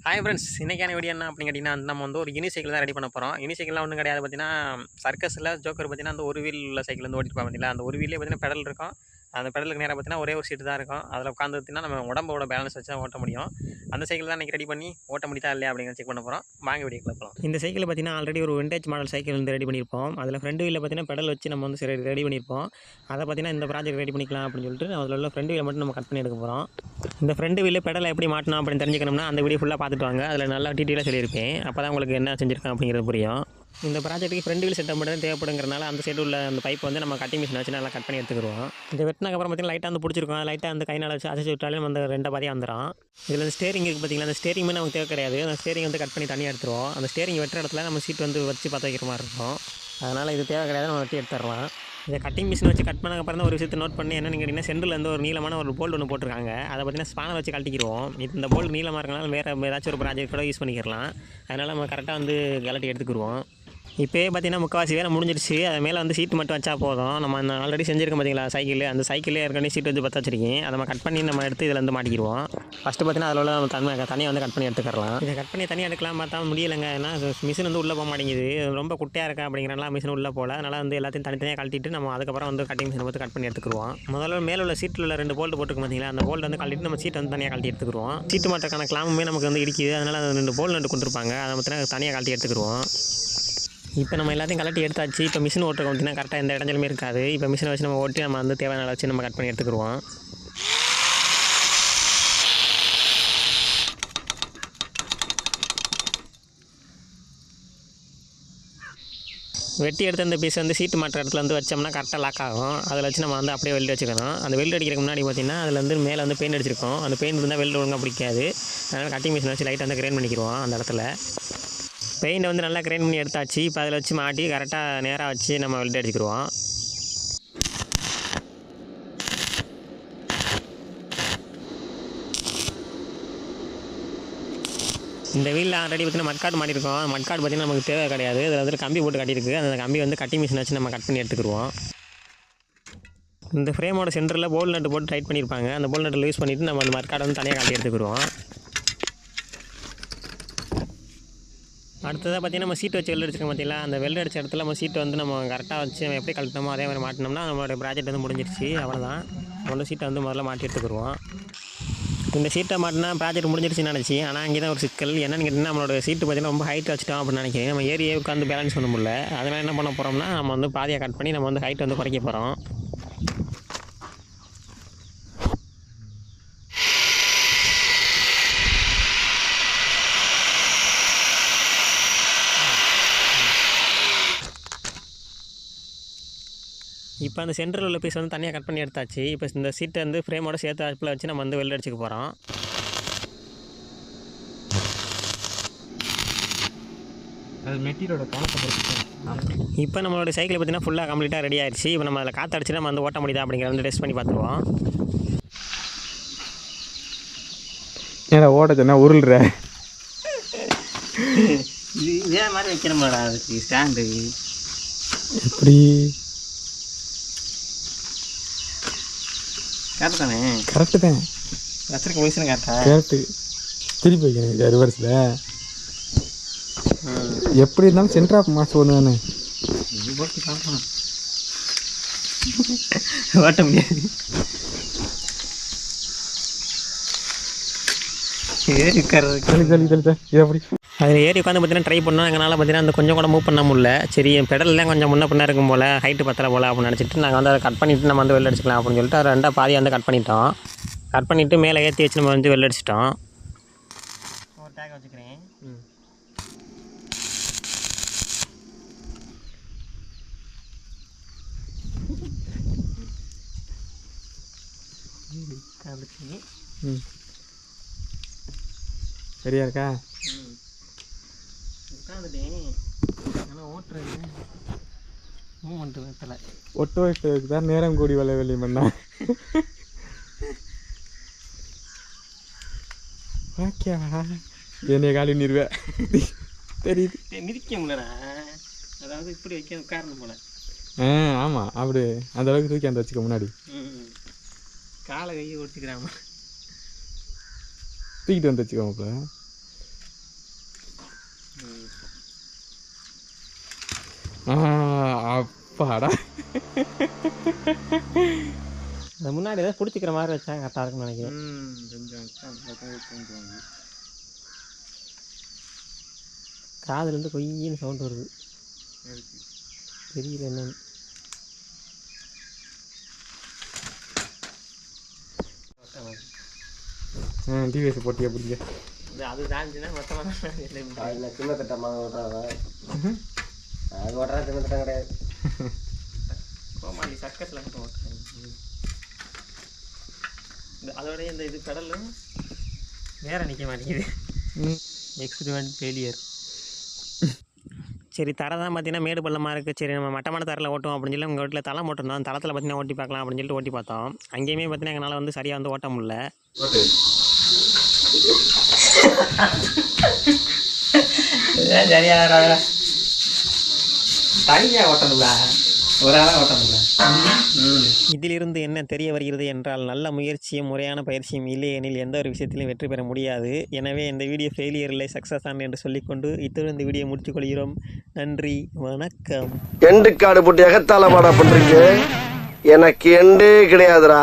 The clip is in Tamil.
ஹாய் ஃப்ரெண்ட்ஸ், இன்றைக்கான வீடியோ என்ன அப்படின்னு கேட்டிங்கன்னா, நம்ம வந்து ஒரு யூனிசைக்கிள் தான் ரெடி பண்ண போகிறோம். யூனிசைக்கிள்லாம் ஒன்றும் கிடையாது பார்த்தீங்கன்னா, சர்க்கஸில் ஜோக்கர் பார்த்தீங்கன்னா, அந்த ஒரு வீல் உள்ள சைக்கிள் வந்து ஓட்டிருப்பாங்க பார்த்தீங்களா, அந்த ஒரு வீல்லே பார்த்தீங்கன்னா பெடல் இருக்கும். அந்த பெடலுக்கு நேராக பார்த்தீங்கன்னா ஒரே ஒரு சீட்டு தான் இருக்கும். அதில் உட்காந்து பார்த்தீங்கன்னா நம்ம உடம்போட பேலன்ஸ் வச்சு தான் ஓட்ட முடியும். அந்த சைக்கிள் தான் இன்றைக்கி ரெடி பண்ணி ஓட்ட முடியுதா இல்லையா அப்படிங்கிற செக் பண்ண போகிறோம். வாங்க வீடியோக்குள்ள போகலாம். இந்த சைக்கிள் பார்த்தீங்கன்னா ஆல்ரெடி ஒரு விண்டேஜ் மாடல் சைக்கிள் வந்து ரெடி பண்ணியிருப்போம். அதில் ஃப்ரண்ட் வீலில் பார்த்தீங்கன்னா பெடல் வச்சு நம்ம வந்து சரி ரெடி பண்ணியிருப்போம். அதை பார்த்தீங்கன்னா இந்த ப்ராஜெக்ட் ரெடி பண்ணிக்கலாம் அப்படின்னு சொல்லிட்டு அதில் உள்ள ஃப்ரண்ட் வீலை மட்டும் நம்ம கட் பண்ணி எடுக்க போகிறோம். இந்த ஃப்ரண்ட் வீல் பெடலை எப்படி மாட்டணும் அப்படின்னு தெரிஞ்சுக்கணும்னா அந்த வீடியோ ஃபுல்லாக பார்த்துட்டு வாங்க. அதில் நல்லா டீட்டெயிலாக சொல்லியிருப்பேன். அப்போ தான் உங்களுக்கு என்ன செஞ்சுருக்கேன் அப்படிங்கிறது புரியும். இந்த ப்ராஜெக்ட்டுக்கு ஃப்ரண்ட் வீல் செட்டப் மட்டும் தேவைப்படுங்கிறனால அந்த சைடு உள்ள அந்த பைப் வந்து நம்ம கட்டிங் மிஷின் வச்சு நல்லா கட் பண்ணி எடுத்துக்கிறோம். இந்த வெட்டினக்கப்புறம் பார்த்தீங்கன்னா லைட்டாக வந்து பிடிச்சிருக்கோம். லைட்டாக அந்த கைனால் வச்சு அசைச்சு விட்டாலும் அந்த ரெண்டு பாதியாக வந்துடும். இதில் அந்த ஸ்டேரிங் இருக்குது பார்த்தீங்களா, அந்த ஸ்டேரிங் நமக்கு தேவை கிடையாது. அந்த ஸ்டேரிங் வந்து கட் பண்ணி தனியாக எடுத்துருவோம். அந்த ஸ்டேரிங் வெட்டுற இடத்துல நம்ம சீட் வந்து வச்சு பற்ற வைக்கிற மாதிரி இருக்கும். அதனால் இது தேவை கிடையாது, நம்ம வெட்டி எடுத்துடலாம். இதை கட்டிங் மிஷின் வச்சு கட் பண்ணக்கப்புறம் தான் ஒரு விஷயத்தை நோட் பண்ணி என்னென்னு கேட்டிங்கன்னா, சென்டரில் வந்து ஒரு நீளமான ஒரு போல்டு ஒன்று போட்டிருக்காங்க. அதை பார்த்தீங்கன்னா ஸ்பானர் வச்சு கழட்டிக்கிடுவோம். இந்த போல்டு நீளமாக இருக்கனால வேறு ஏதாச்சும் ஒரு ப்ராஜெக்ட் கூட யூஸ் பண்ணிக்கலாம். அதனால் நம்ம கரெக்டாக வந்து கழட்டி எடுத்துக்கிடுவோம். இப்போயே பார்த்தீங்கன்னா முக்கால்வாசி வேலை முடிஞ்சிருச்சு. அது மேலே வந்து சீட்டு மட்டும் வச்சா போதும். நம்ம ஆல்ரெடி செஞ்சுருக்கோம் பார்த்தீங்களா சைக்கிள், அந்த சைக்கிளே ஏற்கனவே சீட் வச்சு பற்ற வச்சிருக்கேன். அதை நம்ம கட் பண்ணி நம்ம எடுத்து இதில் வந்து மாட்டிக்கிடுவோம். ஃபஸ்ட்டு பார்த்தீங்கன்னா அதில் உள்ள தனியாக வந்து கட் பண்ணி எடுத்துக்கலாம். இதை கட் பண்ணி தனியாக எடுக்கலாம் பார்த்தா முடியலைங்க. ஏன்னா மிஷின் வந்து உள்ளே போக மாட்டேங்குது. ரொம்ப குட்டையாக இருக்கா அப்படிங்கிறனால மிஷின் உள்ளே போகல. அதனால் வந்து எல்லாத்தையும் தனித்தனியாக கழட்டிட்டு நம்ம அதுக்கப்புறம் வந்து கட்டிங் மிஷினை பார்த்து கட் பண்ணி எடுத்துக்குருவோம். முதல்ல மேலே உள்ள சீட்டில் உள்ள 2 போல்ட் போட்டுருக்கு பார்த்தீங்களா, அந்த போல்ட் வந்து கழட்டிட்டு நம்ம சீட்டை வந்து தனியாக கழட்டி எடுத்துக்குருவோம். சீட்டு மாட்டுறக்கான கிளாமுமே நமக்கு வந்து இடிக்குது. அதனால் அந்த 2 போல்ட் நட்டு கொடுத்துருப்பாங்க. அதை பார்த்தீங்கன்னா தனியாக கழட்டி எடுத்துக்குருவோம். இப்போ நம்ம எல்லாத்தையும் கலட்டி எடுத்தாச்சு. இப்போ மிஷின் ஓட்டுறோம் அப்படின்னா கரெக்டாக எந்த இடஞ்சலுமே இருக்காது. இப்போ மிஷினை வச்சு நம்ம ஓட்டி நம்ம வந்து தேவையான வச்சு நம்ம கட் பண்ணி எடுத்துக்கிடுவோம். வெட்டி எடுத்த அந்த பீஸ் வந்து சீட்டு மாட்டுற இடத்துல வந்து வச்சோம்னா கரெக்டாக லாக் ஆகும். அதில் வச்சு நம்ம வந்து அப்படியே வெல்டு வச்சுக்கணும். அந்த வெல்டு அடிக்கிறதுக்கு முன்னாடி பார்த்திங்கன்னா அதில் வந்து மேலே வந்து பெயிண்ட் அடிச்சிருக்கோம். அந்த பெயிண்ட் இருந்தால் வெல்டு ஒழுங்காக பிடிக்காது. அதனால் கட்டிங் மிஷின் வச்சு லைட்டாக வந்து கிரைண்ட் பண்ணிக்கிடுவோம். அந்த இடத்துல பெயிண்டை வந்து நல்லா கிரைண்ட் பண்ணி எடுத்தாச்சு. இப்போ அதில் வச்சு மாட்டி கரெக்டாக நேராக வச்சு நம்ம வெல்டு அடிச்சுக்கிடுவோம். இந்த வீலில் ஆல்ரெடி பார்த்திங்கன்னா மட்காடு மாட்டிருக்கோம். மட்காடு பார்த்திங்கன்னா நமக்கு தேவை கிடையாது. அதில் வந்து கம்பி போட்டு கட்டியிருக்கு. அந்த கம்பி வந்து கட்டிங் மிஷின் வச்சு நம்ம கட் பண்ணி எடுத்துக்கிடுவோம். இந்த ஃப்ரேமோட சென்டரில் போல் நட்டு போட்டு டைட் பண்ணியிருப்பாங்க. அந்த போல் நட்டில் யூஸ் பண்ணிவிட்டு நம்ம அந்த மட்காடை வந்து தனியாக கட்டி எடுத்துக்கிடுவோம். அடுத்ததாக பார்த்திங்கன்னா நம்ம சீட்டு வச்சு வெல்டு அடிச்சிருக்கோம் பார்த்தீங்களா, அந்த வெல்டு அடிச்ச இடத்துல நம்ம சீட்டை வந்து நம்ம கரெக்டாக வச்சு நம்ம எப்படி கழட்டணுமோ அதே மாதிரி மாட்டினோம்னா நம்மளோட ப்ராஜெக்ட் வந்து முடிஞ்சிருச்சு. அவ்வளோதான். நம்ம சீட்டை வந்து முதல்ல மாட்டி எடுத்துக்கிடுவோம். இந்த சீட்டை மாட்டினா ப்ராஜெக்ட் முடிஞ்சிருச்சுன்னு நினச்சி, ஆனால் அங்கே தான் ஒரு சிக்கல். என்னென்னு கேட்டிங்கன்னா நம்மளோட சீட்டு பார்த்திங்கன்னா ரொம்ப ஹைட் வச்சுட்டோம் அப்படின்னு நினைக்கிறேன். நம்ம ஏரியை உட்காந்து பேலன்ஸ் பண்ண முடியல. அதனால் என்ன பண்ண போகிறோம்னா நம்ம வந்து பாதியாக கட் பண்ணி நம்ம வந்து ஹைட் வந்து குறைக்க போகிறோம். இப்போ அந்த சென்டரில் உள்ள பீஸ் வந்து தனியாக கட் பண்ணி எடுத்தாச்சு. இப்போ இந்த சீட்டை வந்து ஃப்ரேமோட சேர்த்து அடுப்பில் வச்சு நம்ம வந்து வெல்டு அடிச்சுக்க போகிறோம். அது மெட்டீரியலோட கணக்கை பொறுத்து. இப்போ நம்மளோட சைக்கிள் பார்த்திங்கன்னா ஃபுல்லாக கம்ப்ளீட்டாக ரெடி ஆயிடுச்சு. இப்போ நம்ம அதில் காற்று அடிச்சு நம்ம வந்து ஓட்ட முடியுதா அப்படிங்கிறத வந்து டெஸ்ட் பண்ணி பார்த்துருவோம். ஏன்னா ஓட்ட சொன்னா உருள்ற இது இதே மாதிரி வைக்கிறோம்டா அதுக்கு ஸ்டாண்டு. எப்படி கரெக்டு தானே? கரெக்டு தான். வச்சிருக்க பொசிஷன் கரெக்டா? கரெக்டு. திருப்பி வைக்கிறேன் ரிவர்ஸில். எப்படி இருந்தாலும் சென்டர் ஆஃப் மாஸ் ஒன்று தானே. ஓட்ட முடியாது. ஏறி எப்படி அதில் ஏறி உட்காந்து பார்த்தீங்கன்னா ட்ரை பண்ணோம். எங்களால் பார்த்தீங்கன்னா அந்த கொஞ்சம் கூட மூவ் பண்ண முடியல. சரி பெடல்லாம் கொஞ்சம் முன்ன பின்ன இருக்கும் போல், ஹைட்டு பத்தலை போல் அப்படின்னு நினச்சிட்டு நாங்கள் வந்து அதை கட் பண்ணிவிட்டு நம்ம வந்து வெள்ளை அடிச்சிக்கலாம் அப்படின்னு சொல்லிட்டு அதை ரெண்டாக பாதியாக வந்து கட் பண்ணிட்டோம். கட் பண்ணிவிட்டு மேலே ஏற்றி வச்சு நம்ம வந்து வெள்ளை அடிச்சிட்டோம். ஒரு டேக் வச்சுக்கிறேன். சரியா இருக்கா? உட்காந்துட்டேன். ஆனால் ஓட்டுறது மூமெண்ட் வைக்கலை. ஒட்டு வைக்கிறதுக்கு தான் நேரம் கூடி வலை வெளி பண்ணா. ஓகேவா? என்னைய காலி நிறுவே தெரியுது. மிதிக்க முடியலடா. அதாவது இப்படி வைக்க உட்காரணும் போல. ஆமாம், அப்படி அந்த அளவுக்கு தூக்கி அந்த வச்சுக்க முன்னாடி. காலை கையை ஒடிச்சுக்கிறாம தூக்கிட்டு வந்து வச்சுக்கோங்க. இப்போ அப்பாடா. இந்த முன்னாடி ஏதாவது பிடிச்சிக்கிற மாதிரி வச்சா கரெக்டாக இருக்குன்னு நினைக்கிறேன். காதுலேருந்து கொய்யின்னு சவுண்ட் வருது, தெரியல என்னன்னு. டிவிஎஸ் போட்டியா பிடிக்க அது தாண்டினா மொத்தமாக சின்ன திட்டமாக ஓட்டுறாங்க, அது ஓட்டுறா சின்ன திட்டம் கிடையாது. கோமாளி சர்க்கஸில் மட்டும் ஓட்டுறாங்க. அதோடய இந்த இது கடலும் வேற நிற்க மாட்டேங்குது. Experiment failure. சரி, தரை தான் பார்த்தீங்கன்னா மேடு பள்ளமாக இருக்குது. சரி, நம்ம மட்டமான தரையில் ஓட்டுவோம் அப்படின்னு சொல்லி உங்கள் வீட்டில் தலை போட்டிருந்தோம். அந்த தளத்தில் பார்த்தீங்கன்னா ஓட்டி பார்க்கலாம் அப்படின்னு சொல்லிட்டு ஓட்டி பார்த்தோம். அங்கேயுமே பார்த்தீங்கன்னா எங்களால் வந்து சரியாக வந்து ஓட்ட முடியல. சரியாக தனியாக ஓட்டணும்ல, ஒரு ஆளாக ஓட்டணும்ல. இதிலிருந்து என்ன தெரிய வருகிறது என்றால், நல்ல முயற்சியும் முறையான பயிற்சியும் இல்லையெனில் எந்த ஒரு விஷயத்திலும் வெற்றி பெற முடியாது. எனவே இந்த வீடியோ ஃபெயிலியர் இல்லை, சக்ஸஸ் தான் என்று சொல்லிக்கொண்டு இத்துடன் இந்த வீடியோ முடித்துக் கொள்கிறோம். நன்றி, வணக்கம். எண்டு காடு போட்டு எகத்தால பாடா பண்றீங்க, எனக்கு எண்டே கிடையாதுடா.